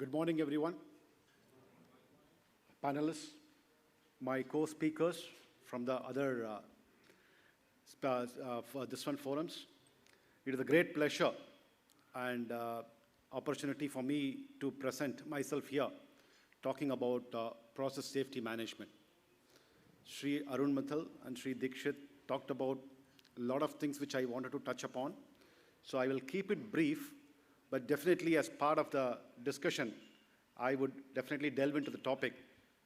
Good morning, everyone. Panelists, my co-speakers from the other for this one forums. It is a great pleasure and opportunity for me to present myself here talking about process safety management. Sri Arun Mithal and Sri Dikshit talked about a lot of things which I wanted to touch upon. So I will keep it brief, but definitely as part of the discussion, I would definitely delve into the topic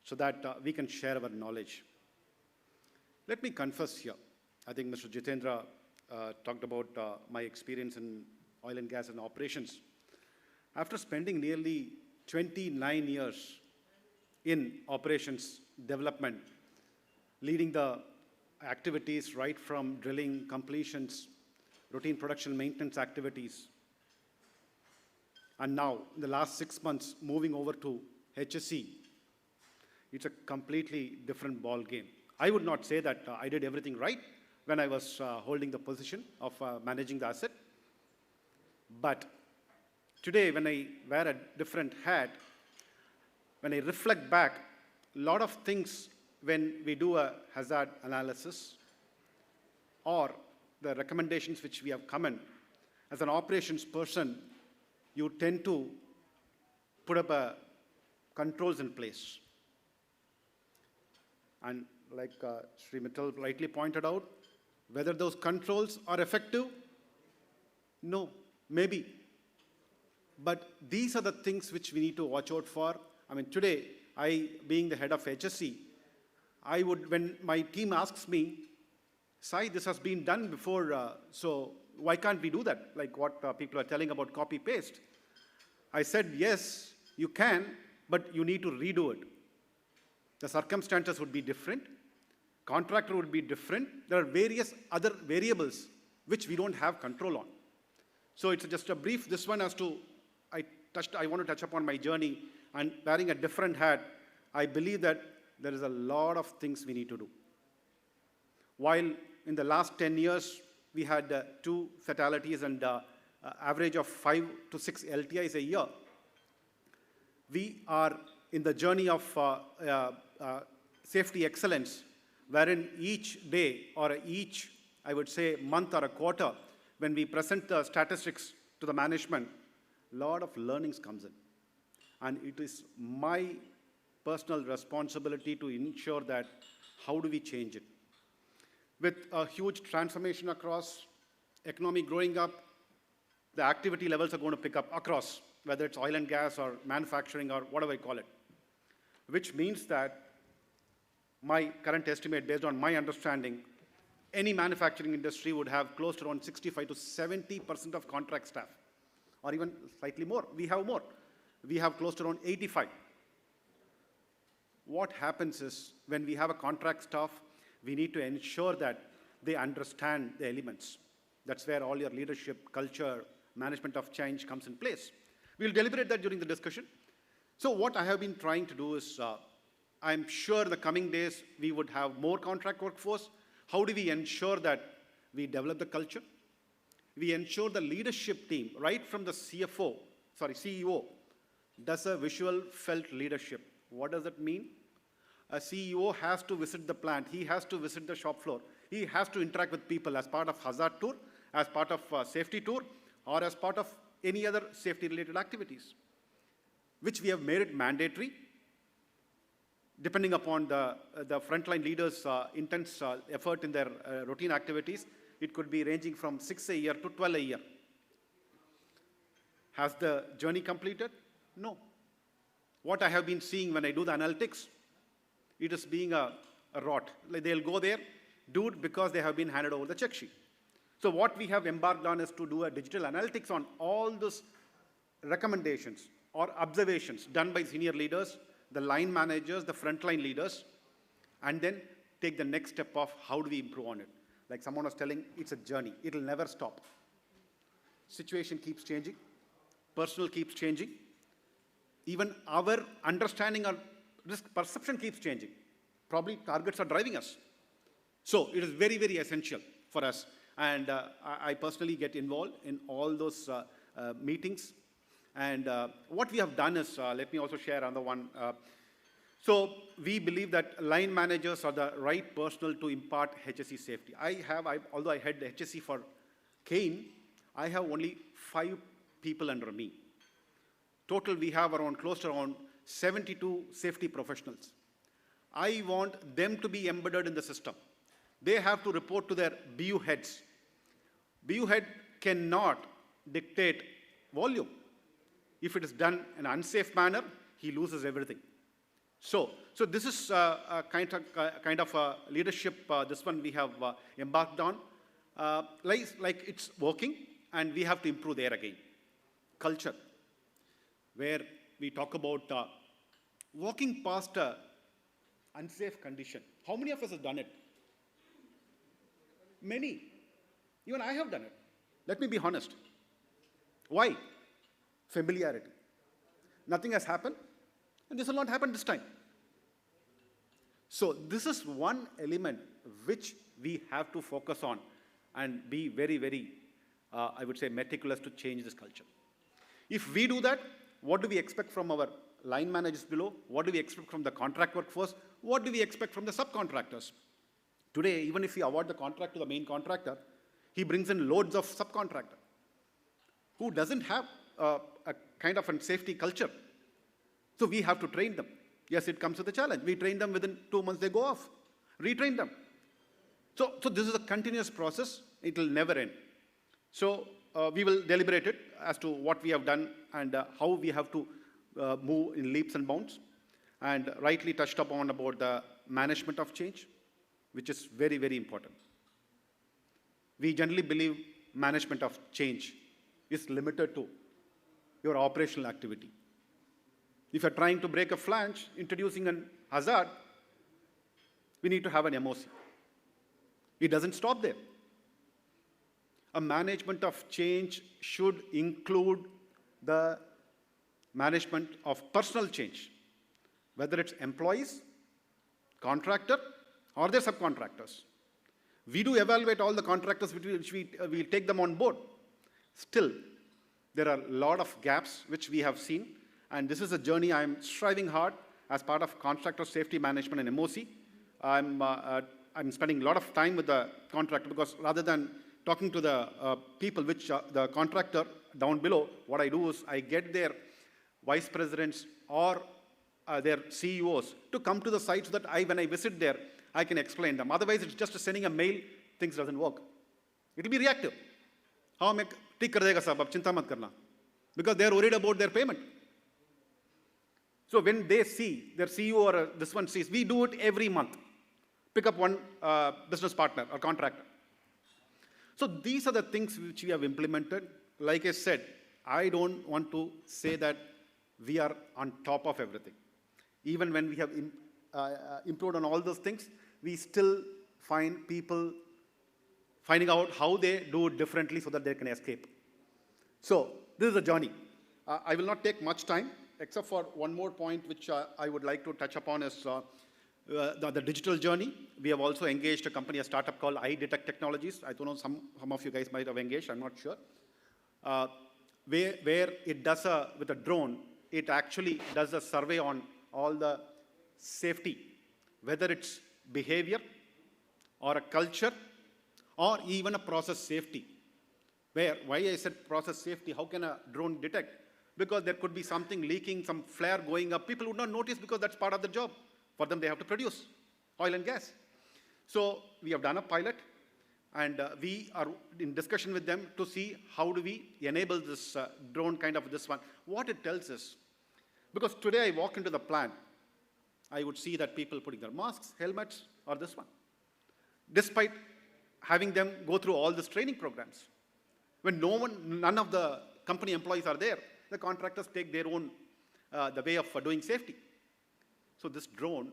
so that we can share our knowledge. Let me confess here. I think Mr. Jitendra talked about my experience in oil and gas and operations. After spending nearly 29 years in operations development, leading the activities right from drilling, completions, routine production maintenance activities, and now, in the last 6 months, moving over to HSE, it's a completely different ball game. I would not say that I did everything right when I was holding the position of managing the asset. But today, when I wear a different hat, when I reflect back, a lot of things when we do a hazard analysis or the recommendations which we have come in, as an operations person, you tend to put up controls in place. And like Sri Mittal rightly pointed out, whether those controls are effective, no, maybe. But these are the things which we need to watch out for. I mean, today, I, being the head of HSE, I would, when my team asks me, Sai, this has been done before, so why can't we do that? Like what people are telling about copy-paste. I said, yes, you can, but you need to redo it. The circumstances would be different. Contractor would be different. There are various other variables which we don't have control on. So it's just a brief, this one as to, I want to touch upon my journey, and wearing a different hat, I believe that there is a lot of things we need to do. While in the last 10 years, we had 2 fatalities and average of 5 to 6 LTIs a year, we are in the journey of safety excellence, wherein each day or each, I would say, month or a quarter, when we present the statistics to the management, a lot of learnings comes in. And it is my personal responsibility to ensure that how do we change it. With a huge transformation across, economy growing up, the activity levels are going to pick up across, whether it's oil and gas or manufacturing or whatever I call it, which means that my current estimate, based on my understanding, any manufacturing industry would have close to around 65 to 70% of contract staff, or even slightly more. We have more. We have close to around 85. What happens is, when we have a contract staff, we need to ensure that they understand the elements. That's where all your leadership, culture, management of change comes in place. We'll deliberate that during the discussion. So what I have been trying to do is, I'm sure in the coming days, we would have more contract workforce. How do we ensure that we develop the culture? We ensure the leadership team, right from the CEO, does a visual felt leadership. What does that mean? A CEO has to visit the plant. He has to visit the shop floor. He has to interact with people as part of hazard tour, as part of safety tour, or as part of any other safety-related activities, which we have made it mandatory, depending upon the frontline leaders' intense effort in their routine activities. It could be ranging from 6 a year to 12 a year. Has the journey completed? No. What I have been seeing when I do the analytics, it is being a rot. Like they'll go there, do it because they have been handed over the check sheet. So what we have embarked on is to do a digital analytics on all those recommendations or observations done by senior leaders, the line managers, the frontline leaders, and then take the next step of how do we improve on it. Like someone was telling, it's a journey. It'll never stop. Situation keeps changing. Personnel keeps changing. Even our understanding or risk perception keeps changing. Probably targets are driving us. So it is very, very essential for us. And I personally get involved in all those meetings. And what we have done is, let me also share another one. So we believe that line managers are the right personnel to impart HSE safety. Although I had the HSE for Kane, I have only 5 people under me. Total, we have close to around 72 safety professionals. I want them to be embedded in the system. They have to report to their BU heads. BU head cannot dictate volume. If it is done in an unsafe manner, he loses everything. So this is a kind of a leadership, this one we have embarked on. Like it's working, and we have to improve there again. Culture, where we talk about walking past an unsafe condition. How many of us have done it? Many. Even I have done it. Let me be honest. Why? Familiarity. Nothing has happened, and this will not happen this time. So this is one element which we have to focus on and be very, very, I would say, meticulous to change this culture. If we do that, what do we expect from our line managers below? What do we expect from the contract workforce? What do we expect from the subcontractors? Today, even if we award the contract to the main contractor, he brings in loads of subcontractor who doesn't have a kind of a safety culture. So we have to train them. Yes, it comes with a challenge. We train them within 2 months, they go off. Retrain them. So this is a continuous process. It will never end. So we will deliberate it as to what we have done and how we have to move in leaps and bounds. And rightly touched upon about the management of change, which is very, very important. We generally believe management of change is limited to your operational activity. If you're trying to break a flange, introducing an hazard, we need to have an MOC. It doesn't stop there. A management of change should include the management of personal change, whether it's employees, contractor, or their subcontractors. We do evaluate all the contractors which we take them on board. Still, there are a lot of gaps which we have seen, and this is a journey I'm striving hard as part of contractor safety management and MOC. I'm spending a lot of time with the contractor because rather than talking to the people, the contractor down below, what I do is I get their vice presidents or their CEOs to come to the site so that when I visit there, I can explain them. Otherwise, it's just sending a mail, things doesn't work. It will be reactive. How am I ठीक कर देगा साहब, अब चिंता मत करना. Because they are worried about their payment. So when they see, their CEO or this one sees, we do it every month. Pick up one business partner or contractor. So these are the things which we have implemented. Like I said, I don't want to say that we are on top of everything. Even when we have improved on all those things, we still find people finding out how they do it differently so that they can escape. So this is a journey. I will not take much time, except for one more point which I would like to touch upon is the digital journey. We have also engaged a company, a startup called iDetect Technologies. I don't know, some of you guys might have engaged, I'm not sure. Where it does with a drone, it actually does a survey on all the safety, whether it's behavior or a culture or even a process safety. Why I said process safety, how can a drone detect? Because there could be something leaking, some flare going up. People would not notice because that's part of the job. For them, they have to produce oil and gas. So we have done a pilot, and we are in discussion with them to see how do we enable this drone kind of this one. What it tells us, because today I walk into the plant, I would see that people putting their masks, helmets, or this one, despite having them go through all these training programs. When none of the company employees are there, the contractors take their own, the way of doing safety. So this drone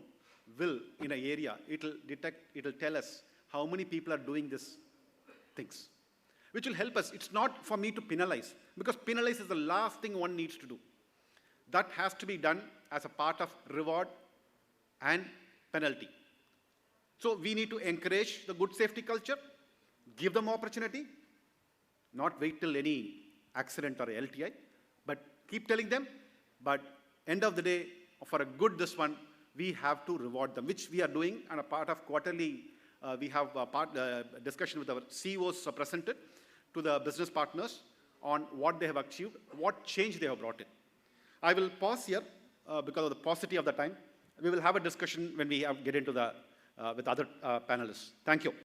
will, in an area, it'll detect, it'll tell us how many people are doing these things, which will help us. It's not for me to penalize, because penalize is the last thing one needs to do. That has to be done as a part of reward and penalty. So we need to encourage the good safety culture, give them opportunity, not wait till any accident or LTI, but keep telling them, but end of the day, for a good this one, we have to reward them, which we are doing, and a part of quarterly, we have a discussion with our CEOs presented to the business partners on what they have achieved, what change they have brought in. I will pause here because of the paucity of the time. We will have a discussion when we get into the with other panelists. Thank you.